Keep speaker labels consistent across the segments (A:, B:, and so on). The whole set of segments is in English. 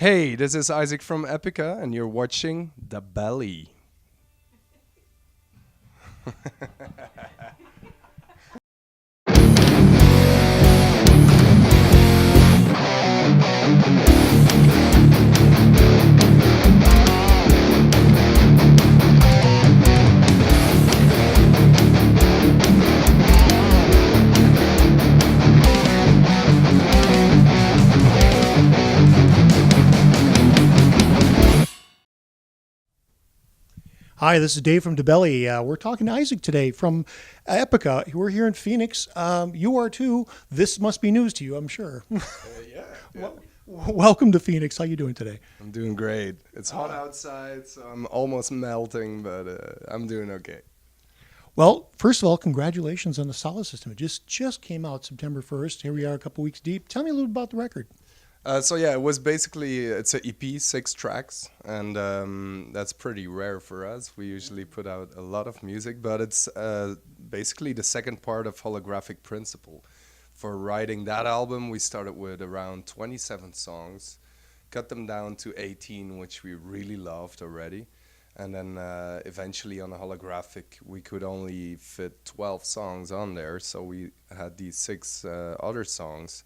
A: Hey, this is Isaac from Epica, and you're watching DaBelly.
B: Hi, this is Dave from DaBelly. We're talking to Isaac today from Epica. We're here in Phoenix. You are too. This must be news to you, I'm sure.
A: Yeah.
B: Welcome to Phoenix. How you doing today?
A: I'm doing great. It's hot outside, so I'm almost melting, but I'm doing okay.
B: Well, first of all, congratulations on the Solace System. It just came out September 1st. Here we are a couple weeks deep. Tell me a little about the record.
A: It was basically, it's an EP, 6 tracks, and that's pretty rare for us. We usually put out a lot of music, but it's basically the second part of Holographic Principle. For writing that album, we started with around 27 songs, cut them down to 18, which we really loved already, and then eventually on a Holographic, we could only fit 12 songs on there, so we had these 6 other songs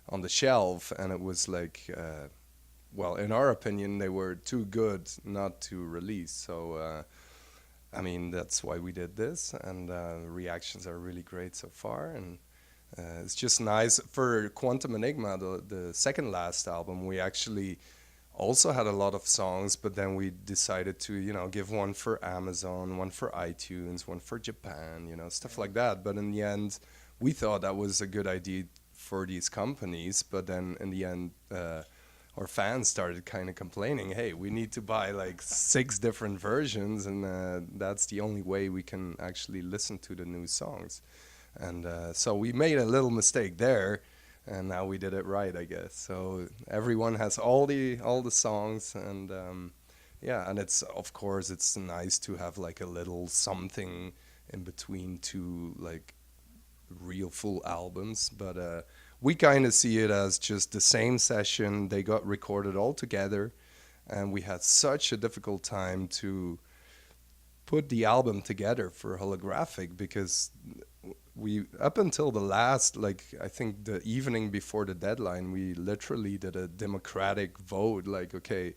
A: on the shelf, and it was like, in our opinion, they were too good not to release. So, that's why we did this, and reactions are really great so far, and it's just nice. For Quantum Enigma, the second last album, we actually also had a lot of songs, but then we decided to, give one for Amazon, one for iTunes, one for Japan, stuff like that. But in the end, we thought that was a good idea for these companies, but then in the end our fans started kind of complaining, hey, we need to buy like 6 different versions, and that's the only way we can actually listen to the new songs. And so we made a little mistake there, and now we did it right, I guess. So everyone has all the songs, and and it's, of course, it's nice to have like a little something in between two like real full albums, but we kind of see it as just the same session. They got recorded all together, and we had such a difficult time to put the album together for Holographic, because we, up until the last, like, I think the evening before the deadline, we literally did a democratic vote, like, okay,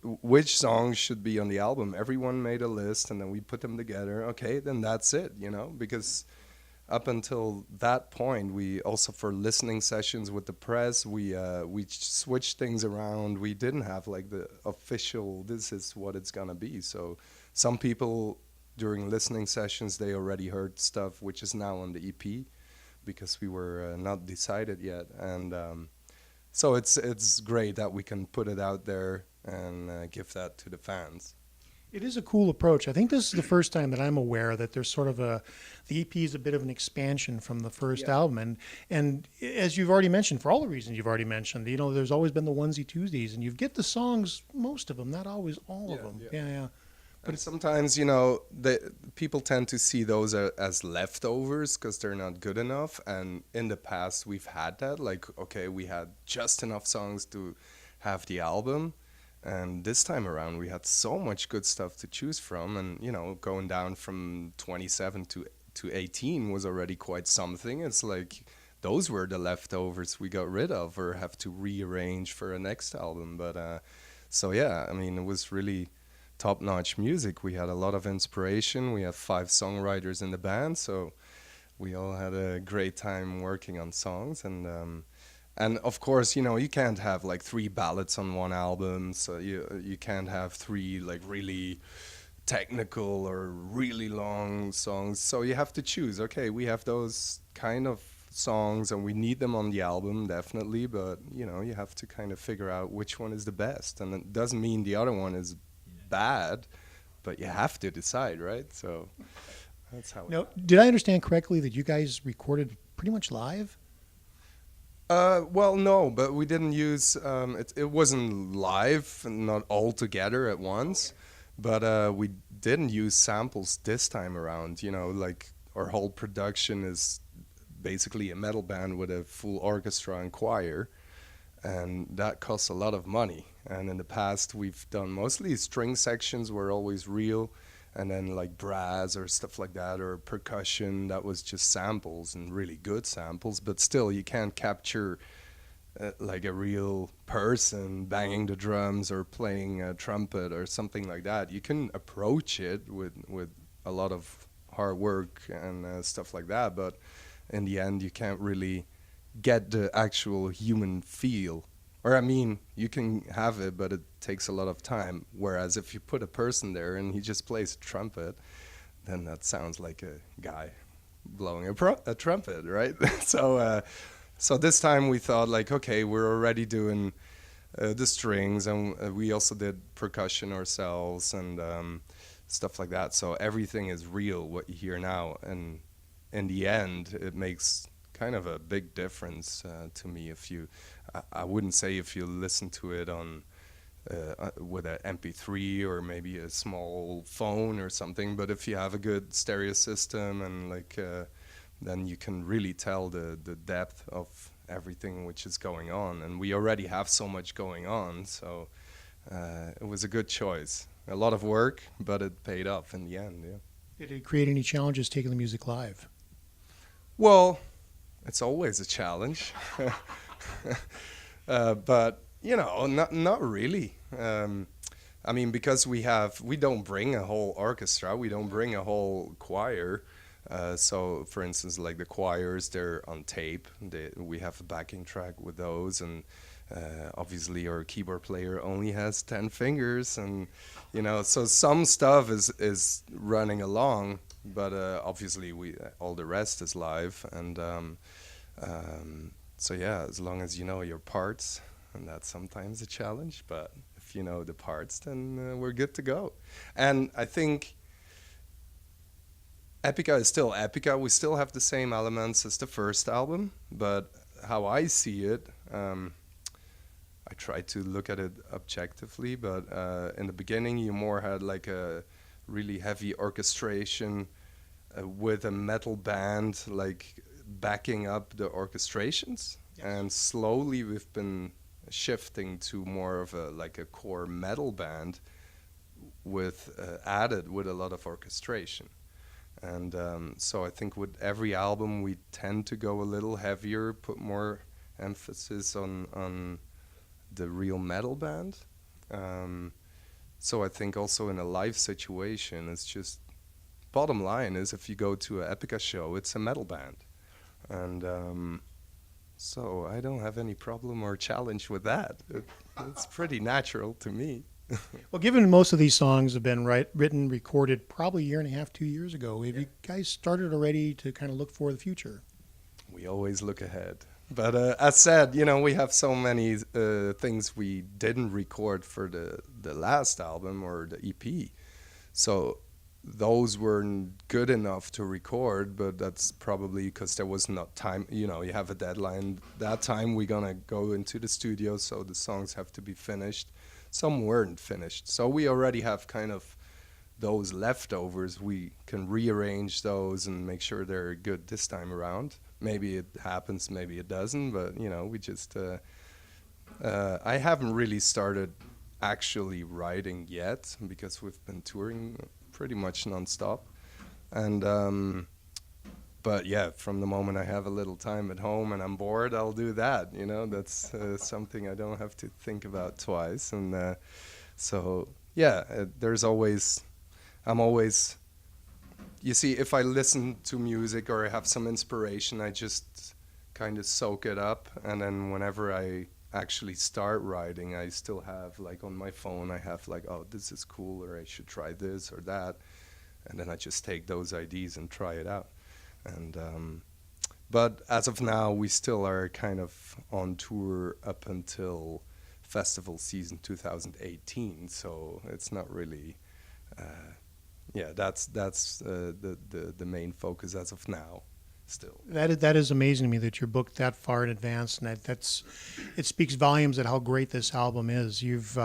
A: which songs should be on the album. Everyone made a list, and then we put them together. Okay, then that's it, because up until that point, we also, for listening sessions with the press, we switched things around. We didn't have like the official, this is what it's gonna be. So some people during listening sessions, they already heard stuff which is now on the EP, because we were not decided yet. And so it's great that we can put it out there and give that to the fans.
B: It is a cool approach. I think this is the first time that I'm aware that there's sort of the EP is a bit of an expansion from the first album. And as you've already mentioned, for all the reasons you've already mentioned, there's always been the onesie twosies, and you get the songs, most of them, not always all of them. Yeah.
A: But sometimes, people tend to see those as leftovers because they're not good enough. And in the past, we've had that. Like, okay, we had just enough songs to have the album. And this time around, we had so much good stuff to choose from. And, going down from 27 to 18 was already quite something. It's like those were the leftovers we got rid of or have to rearrange for a next album. But it was really top-notch music. We had a lot of inspiration. We have 5 songwriters in the band, so we all had a great time working on songs. And of course, you can't have like 3 ballads on one album, so you can't have 3 like really technical or really long songs. So you have to choose. Okay, we have those kind of songs and we need them on the album, definitely, but you have to kind of figure out which one is the best. And it doesn't mean the other one is bad, but you have to decide, right? So that's how.
B: Now, did I understand correctly that you guys recorded pretty much live?
A: No, but we didn't use, it wasn't live, not all together at once, but we didn't use samples this time around. Like our whole production is basically a metal band with a full orchestra and choir, and that costs a lot of money. And in the past, we've done mostly string sections were always real, and then like brass or stuff like that, or percussion that was just samples and really good samples. But still, you can't capture like a real person banging the drums or playing a trumpet or something like that. You can approach it with a lot of hard work and stuff like that, but in the end, you can't really get the actual human feel. Or I mean, you can have it, but it takes a lot of time. Whereas if you put a person there and he just plays a trumpet, then that sounds like a guy blowing a trumpet, right? So this time we thought like, okay, we're already doing the strings, and we also did percussion ourselves and stuff like that. So everything is real, what you hear now. And in the end, it makes kind of a big difference to me. If you, I wouldn't say if you listen to it on with an MP3 or maybe a small phone or something, but if you have a good stereo system and like, then you can really tell the depth of everything which is going on. And we already have so much going on, so it was a good choice. A lot of work, but it paid off in the end. Yeah.
B: Did it create any challenges taking the music live?
A: Well, it's always a challenge, but you know, not really. I mean, because we don't bring a whole orchestra, we don't bring a whole choir. So, for instance, like the choirs, they're on tape. We have a backing track with those, and obviously our keyboard player only has 10 fingers, and you know, so some stuff is running along, but obviously all the rest is live, and so yeah, as long as you know your parts, and that's sometimes a challenge, but if you know the parts, then we're good to go. And I think Epica is still Epica. We still have the same elements as the first album, but how I see it, I try to look at it objectively, but in the beginning you more had like a really heavy orchestration with a metal band like backing up the orchestrations. Yes. And slowly we've been shifting to more of a like a core metal band with added with a lot of orchestration. And so I think with every album we tend to go a little heavier, put more emphasis on the real metal band. So I think also in a live situation, it's just, bottom line is if you go to an Epica show, it's a metal band. And so I don't have any problem or challenge with that. It's pretty natural to me.
B: Well, given most of these songs have been written, recorded probably a year and a half, 2 years ago, have you guys started already to kind of look for the future?
A: We always look ahead. But as said, you know, we have so many things we didn't record for the last album or the EP. So those weren't good enough to record, but that's probably because there was not time. You know, you have a deadline. That time we're going to go into the studio, so the songs have to be finished. Some weren't finished. So we already have kind of those leftovers. We can rearrange those and make sure they're good this time around. Maybe it happens, maybe it doesn't, but, you know, we just... I haven't really started actually writing yet because we've been touring pretty much nonstop. And... but yeah, from the moment I have a little time at home and I'm bored, I'll do that. You know, that's something I don't have to think about twice. And so, yeah, there's always, I'm always, you see, if I listen to music or I have some inspiration, I just kind of soak it up. And then whenever I actually start writing, I still have, like on my phone, I have like, oh, this is cool, or I should try this or that. And then I just take those ideas and try it out. And but as of now, we still are kind of on tour up until festival season 2018. So it's not really, yeah. That's the main focus as of now. Still,
B: that is amazing to me that you're booked that far in advance, and it speaks volumes at how great this album is. You've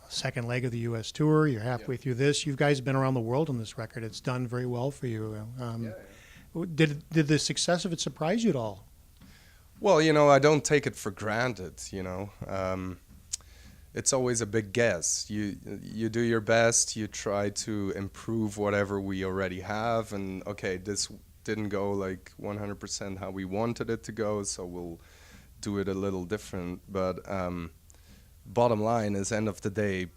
B: second leg of the U.S. tour. You're halfway through this. You guys have been around the world on this record. It's done very well for you. Did the success of it surprise you at all?
A: Well, you know, I don't take it for granted, you know. It's always a big guess. You do your best, you try to improve whatever we already have, and okay, this didn't go like 100% how we wanted it to go, so we'll do it a little different. But bottom line is, end of the day,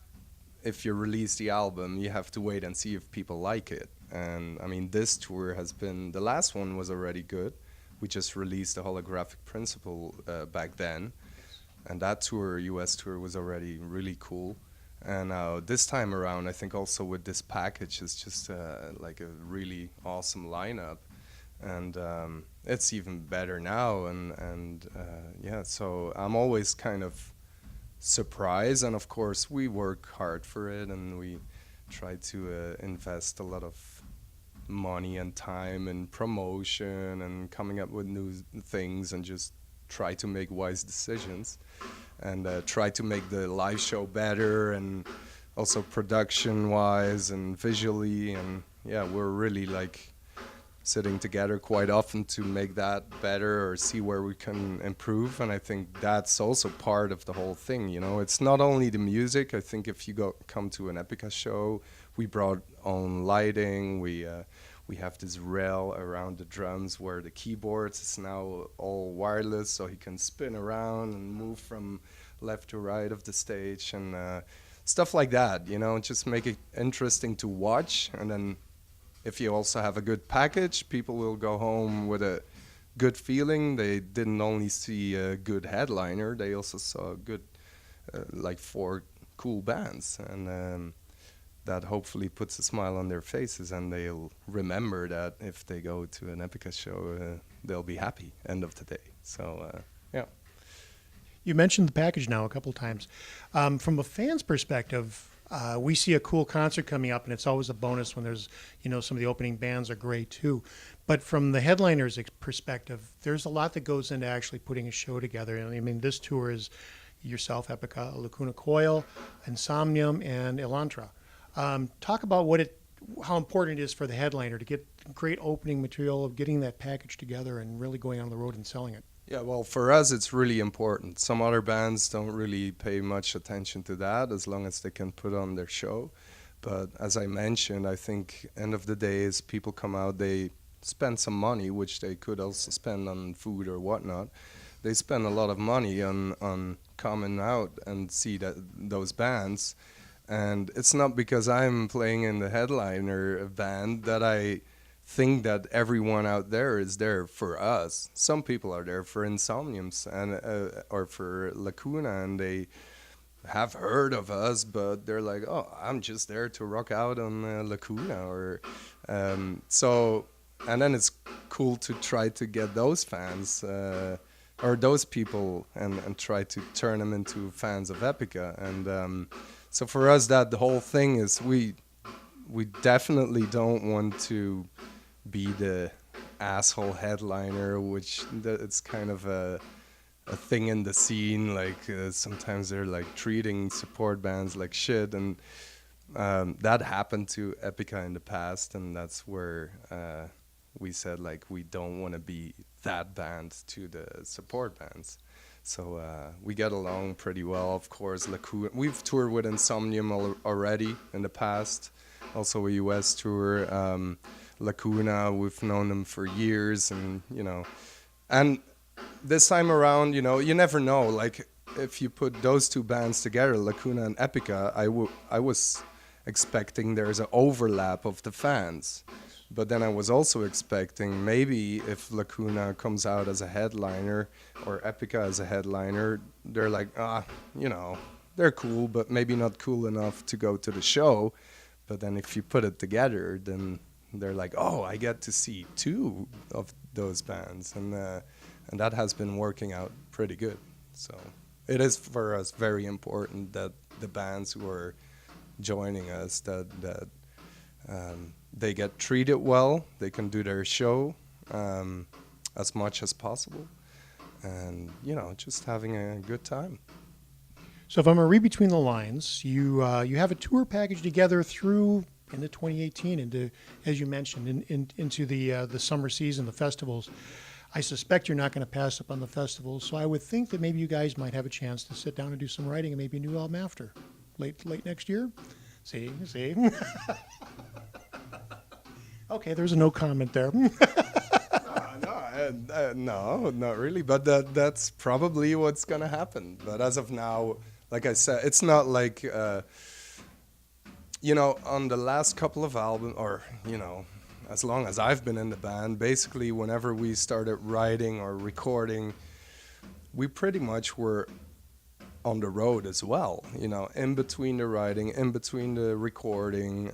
A: if you release the album, you have to wait and see if people like it. And I mean, this tour has been, the last one was already good. We just released the Holographic Principle back then. And that tour, US tour, was already really cool. And this time around, I think also with this package, it's just like a really awesome lineup. And it's even better now. And yeah, so I'm always kind of surprised. And of course, we work hard for it, and we try to invest a lot of money and time in promotion and coming up with new things, and just try to make wise decisions, and try to make the live show better, and also production wise and visually. And yeah, we're really like sitting together quite often to make that better or see where we can improve. And I think that's also part of the whole thing, you know. It's not only the music. I think if you come to an Epica show, we brought own lighting. We have this rail around the drums where the keyboards is now all wireless, so he can spin around and move from left to right of the stage, and stuff like that, you know, just make it interesting to watch. And then if you also have a good package, people will go home with a good feeling. They didn't only see a good headliner, they also saw a good, like 4 cool bands. And that hopefully puts a smile on their faces, and they'll remember that if they go to an Epica show, they'll be happy end of the day. So, yeah.
B: You mentioned the package now a couple of times. From a fan's perspective, we see a cool concert coming up, and it's always a bonus when there's, you know, some of the opening bands are great too. But from the headliner's perspective, there's a lot that goes into actually putting a show together. And I mean, this tour is yourself, Epica, Lacuna Coil, Insomnium, and Elantra. Talk about how important it is for the headliner to get great opening material, of getting that package together and really going on the road and selling it.
A: Yeah, well, for us, it's really important. Some other bands don't really pay much attention to that, as long as they can put on their show. But as I mentioned, I think end of the day is people come out, they spend some money, which they could also spend on food or whatnot. They spend a lot of money on coming out and see those bands. And it's not because I'm playing in the headliner band that I think that everyone out there is there for us. Some people are there for Insomniums and or for Lacuna, and they have heard of us, but they're like, oh, I'm just there to rock out on Lacuna. Or so, and then it's cool to try to get those fans or those people and try to turn them into fans of Epica. And so for us, that the whole thing is we definitely don't want to be the asshole headliner, which it's kind of a thing in the scene. Like sometimes they're like treating support bands like shit, and that happened to Epica in the past, and that's where we said like we don't want to be that band to the support bands. So we get along pretty well. Of course, Lacuna, we've toured with Insomnium already in the past, also a US tour. Lacuna, we've known them for years, and you know, and this time around, you know, you never know. Like if you put those two bands together, Lacuna and Epica, I was expecting there's an overlap of the fans, but then I was also expecting maybe if Lacuna comes out as a headliner or Epica as a headliner, they're like, you know, they're cool, but maybe not cool enough to go to the show. But then if you put it together, then they're like, oh, I get to see 2 of those bands, and that has been working out pretty good. So it is for us very important that the bands who are joining us, that they get treated well, they can do their show as much as possible, and you know, just having a good time.
B: So if I'm going to read between the lines, you have a tour package together through into 2018, into, as you mentioned, into the summer season, the festivals. I suspect you're not going to pass up on the festival, so I would think that maybe you guys might have a chance to sit down and do some writing and maybe a new album after, late next year. See. Okay, there's a no comment there.
A: No, not really. But that's probably what's gonna happen. But as of now, like I said, it's not like on the last couple of albums, or as long as I've been in the band, basically whenever we started writing or recording, we pretty much were on the road as well. In between the writing, in between the recording.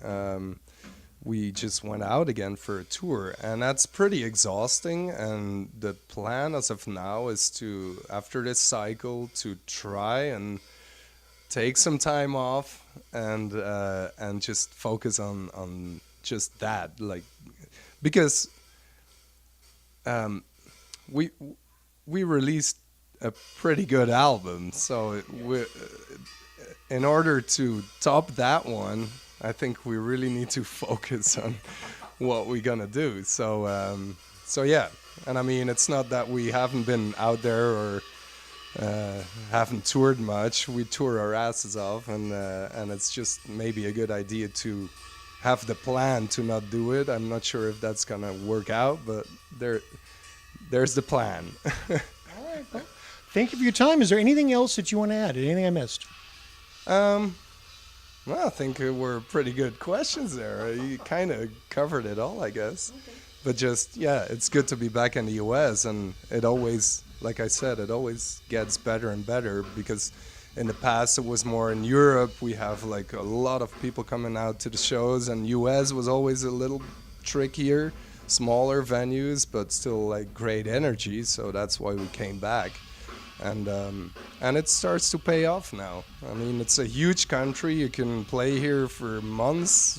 A: We just went out again for a tour, and that's pretty exhausting. And the plan as of now is to, after this cycle, to try and take some time off and just focus on just that, because we released a pretty good album, so in order to top that one, I think we really need to focus on what we're gonna do. So yeah, and I mean, it's not that we haven't been out there or haven't toured much. We tour our asses off, and it's just maybe a good idea to have the plan to not do it. I'm not sure if that's gonna work out, but there's the plan.
B: All right. Well, thank you for your time. Is there anything else that you want to add? Anything I missed?
A: Well, I think it were pretty good questions there. You kind of covered it all, I guess. Okay. But just, yeah, it's good to be back in the U.S. And it always, like I said, it always gets better and better, because in the past it was more in Europe. We have like a lot of people coming out to the shows, and U.S. was always a little trickier, smaller venues, but still like great energy. So that's why we came back. And it starts to pay off now. I mean, it's a huge country. You can play here for months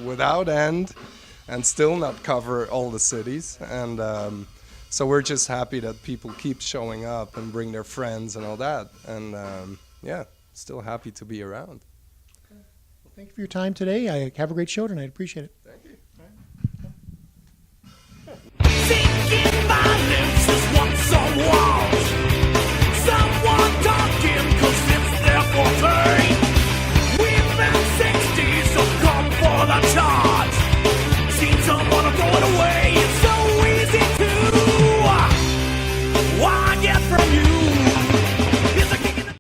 A: without end and still not cover all the cities. And so we're just happy that people keep showing up and bring their friends and all that. And yeah, still happy to be around.
B: Well, thank you for your time today. Have a great show tonight. Appreciate it.